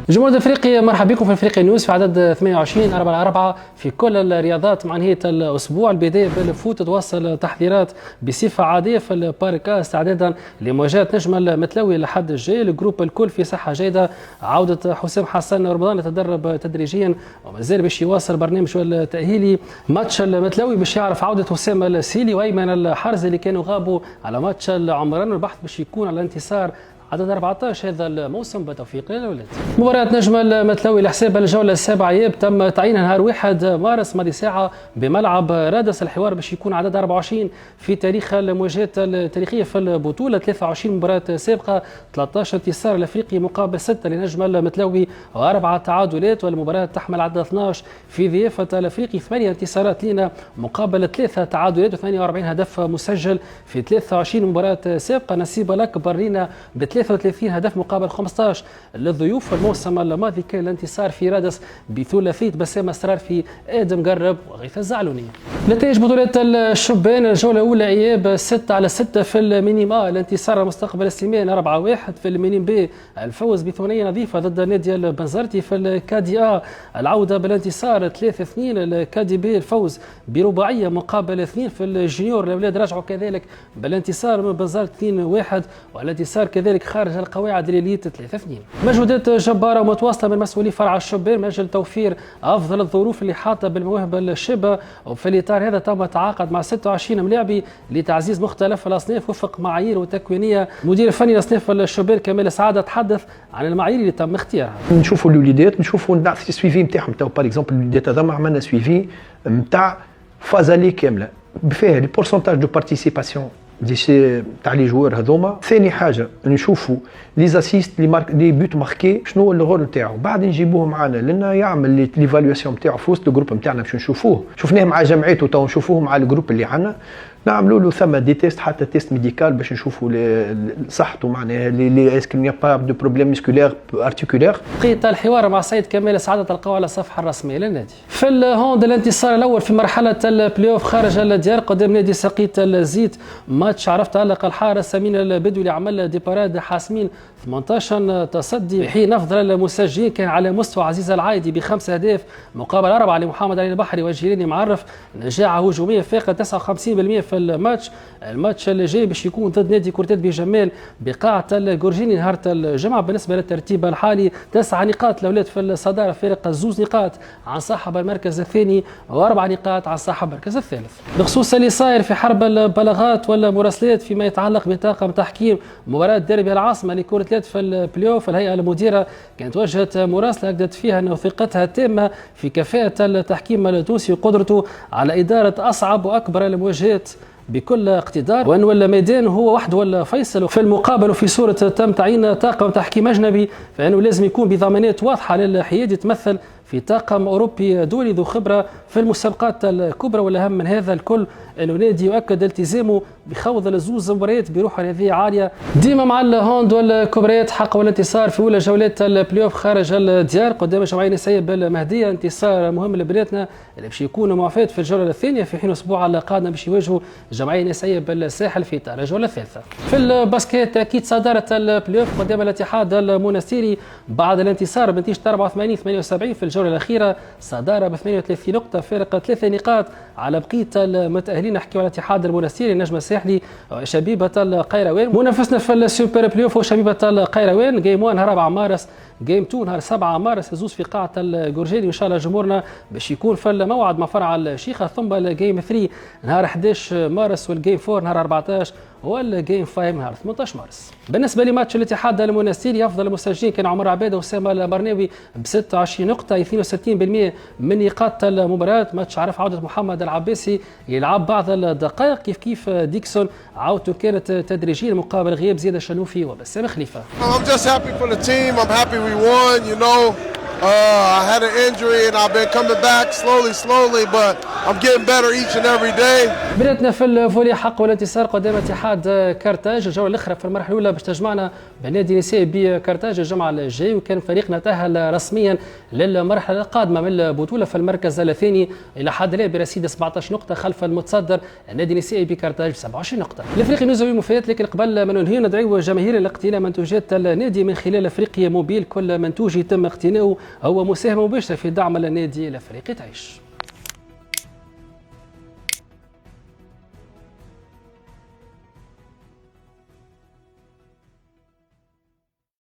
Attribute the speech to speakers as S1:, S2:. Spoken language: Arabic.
S1: جمهور افريقيا مرحبا بكم في افريقيا نيوز في عدد 28 4 في كل الرياضات مع نهايه الاسبوع. البدايه بالفوت تواصل تحضيرات بصفه عاديه في الباركا استعدادا لمواجهه نجم المتلوي لحد الجاي. الجروب الكل في صحه جيده، عوده حسام حسن رمضان يتدرب تدريجيا ومازال باش يواصل برنامجه التاهيلي. ماتش المتلوي باش يعرف عوده حسام السيلي وايمن الحرزي اللي كانوا غابوا على ماتش العمران. البحث باش يكون على انتصار عدد 14 هذا الموسم بتوفيق الاولاد. مباراة نجم المتلوي لحساب الجولة السابعة ياب تم تعيينها نهار 1 مارس ماضي ساعة بملعب رادس. الحوار باش يكون عدد 24 في تاريخ المواجهات التاريخية في البطولة. 23 مباراة سابقة، 13 انتصار الافريقي مقابل 6 لنجم المتلوي و4 تعادلات، والمباراة تحمل عدد 12 في ضيافة الافريقي. 8 انتصارات لنا مقابل 3 تعادلات و42 هدف مسجل في 23 مباراة سابقة. نصيب الأكبر لنا ب 33 هدف مقابل 15 للضيوف. الموسم الماضي كان الانتصار في رادس بثلاثيه بسام اسرار في ادم قرب وغيث الزعلوني. نتائج بطولة الشبان الجولة الأولى إياب 6-6 في المينيما، الانتصار مستقبل السيمان 4-1 في المينيم بي، الفوز بثنائية نظيفة ضد نادي البنزرتي في الكادي A، العودة بالانتصار 3-2 الكادي بي، الفوز برباعية مقابل 2 في الجونيور. الأولاد رجعوا كذلك بالانتصار من بنزرت 2-1، والانتصار كذلك خارج القواعد لليت 3-2. مجهودات جبارة ومتواصلة من مسؤولي فرع الشبان من أجل توفير أفضل الظروف اللي حاطة بالمواهب الشابة، وفي الإطار هذا تم التعاقد مع 26 ملاعبي لتعزيز مختلف الأصناف وفق معايير وتكوينية. مدير الفني لأصناف الشبان كمال سعادة تحدث عن المعايير اللي تم اختيارها.
S2: نشوفوا الوليدات، نشوفوا نعرف السويفي نتاعهم. تو باغ اكزومبل الوليدات هذوما عملنا سويفي نتاع فازالي كاملة فيها لي بورسونتاج دو بارتيسيباسيون تاع لي جوار هذوما. ثاني حاجه نشوفوا لي زاسيست لي بوت ماركي شنو الرول نتاعو، بعد نجيبوه معنا لنا يعمل ليفالواسيون نتاعو في وسط الجروب نتاعنا باش نشوفوه. شفناه مع جمعيته تو نشوفوه مع الجروب اللي عندنا، نعملوا له ثم دي تيست حتى تيست ميديكال باش نشوفوا صحته معناها لي اسكو نيا با دو بروبليم مسكولير ارتيكولير.
S1: بقيت الحوار مع سيد كمال سعادة تلقاو على الصفحه الرسميه للنادي. في الهوند الانتصار الاول في مرحله البلاي اوف خارج الديار قدام نادي سقيط الزيت. ماتش عرف تألق الحارس امين البدوي اللي عمل ديبارات حاسمين 18 تصدي، حين افضل المسجلين كان على مستوى عزيز العايدي ب5 اهداف مقابل 4 لمحمد علي البحري والجيراني معرف. نجاعه هجوميه فاقت 59% في الماتش اللي جاي باش يكون ضد نادي كورتات بجمال بقاعة الجورجيني نهار الجمعة. بالنسبة للترتيب الحالي 9 نقاط الأولاد في الصدارة، فارق 2 نقاط عن صاحب المركز الثاني و4 نقاط عن صاحب المركز الثالث. بخصوص اللي صاير في حرب البلاغات والمراسلات فيما يتعلق بطاقم تحكيم مباراة ديربي العاصمة لكرة اليد في البلاي اوف، الهيئة المديرة كانت وجهت مراسلة أكدت فيها أن ثقتها التامة في كفاءة التحكيم التونسي وقدرته على إدارة أصعب وأكبر المواجهات بكل اقتدار، وأن الميدان هو وحده الفيصل. في المقابل وفي صورة تم تعيين طاقم تحكيم أجنبي فإنه لازم يكون بضمانات واضحة للحياد يتمثل في طاقم أوروبي دولي ذو خبرة في المسابقات الكبرى. والأهم من هذا الكل أنه نادي يؤكد التزامه بخوض الزوز مباريات بروح رياضية عالية. ديما مع الهوند والكبريات حققوا الانتصار في أولى جولات البلاي اوف خارج الديار قدام الجمعية النسائية بالمهدية. انتصار مهم لبناتنا اللي باش يكونوا معفات في الجولة الثانية، في حين الأسبوع القادم باش يواجهوا الجمعية النسائية بالساحل في إطار الجولة الثالثة. في الباسكيت أكيد صدارة البلاي اوف قدام الاتحاد المنستيري بعد الانتصار بنتيجة 84-78 في الجولة الأخيرة. صدارة ب 38 نقطة، فارق 3 نقاط على بقية المتأهلين. نحكيو على الاتحاد المنستيري النجم الساحلي شبيبة القيروان. منافسنا في السوبر بلاي اوف هو شبيبة القيروان. جيم 1 نهار 4 مارس، جيم 2 نهار 7 مارس، يزوز في قاعة الجورجيني. وإن شاء الله جمهورنا باش يكون في الموعد مع فرع الشيخة. ثم الجيم 3 نهار 11 مارس، والجيم 4 نهار 14، والجيم 5 نهار 18 مارس. بالنسبة لماتش الاتحاد المنستيري أفضل المسجلين كان عمر عبيدة وسام المرناوي ب 26 نقطة، 62% من نقاط المباراة. ماتش عرف عودة محمد العباسي يلعب بعض الدقائق كيف ديكسون عودته كانت تدريجيا مقابل غياب زياد الشنوفي وبسام خليفة.
S3: I'm just happy for the team. I'm happy we won, you know. I had an injury and I've been coming back slowly, but I'm getting better each and every day.
S1: بدأتنا في الفولي حق والانتصار قدام اتحاد كارتاج الجولة الأخرى في المرحلة الأولى باش تجمعنا بالنادي النسائي بكارتاج الجمعة الجاي، وكان فريقنا تأهل رسميا للمرحلة القادمة من البطولة في المركز الثاني إلى حد الآن برصيد 17 نقطة خلف المتصدر النادي النسائي بكارتاج ب 27 نقطة. الافريقي نزوي مفاجآت، لكن قبل ما ننهي ندعو جماهير لاقتناء منتوجات النادي من خلال افريقيا موبيل. كل منتوج يتم اقتناؤه هو مساهمة مباشرة في دعم النادي الافريقي تعيش.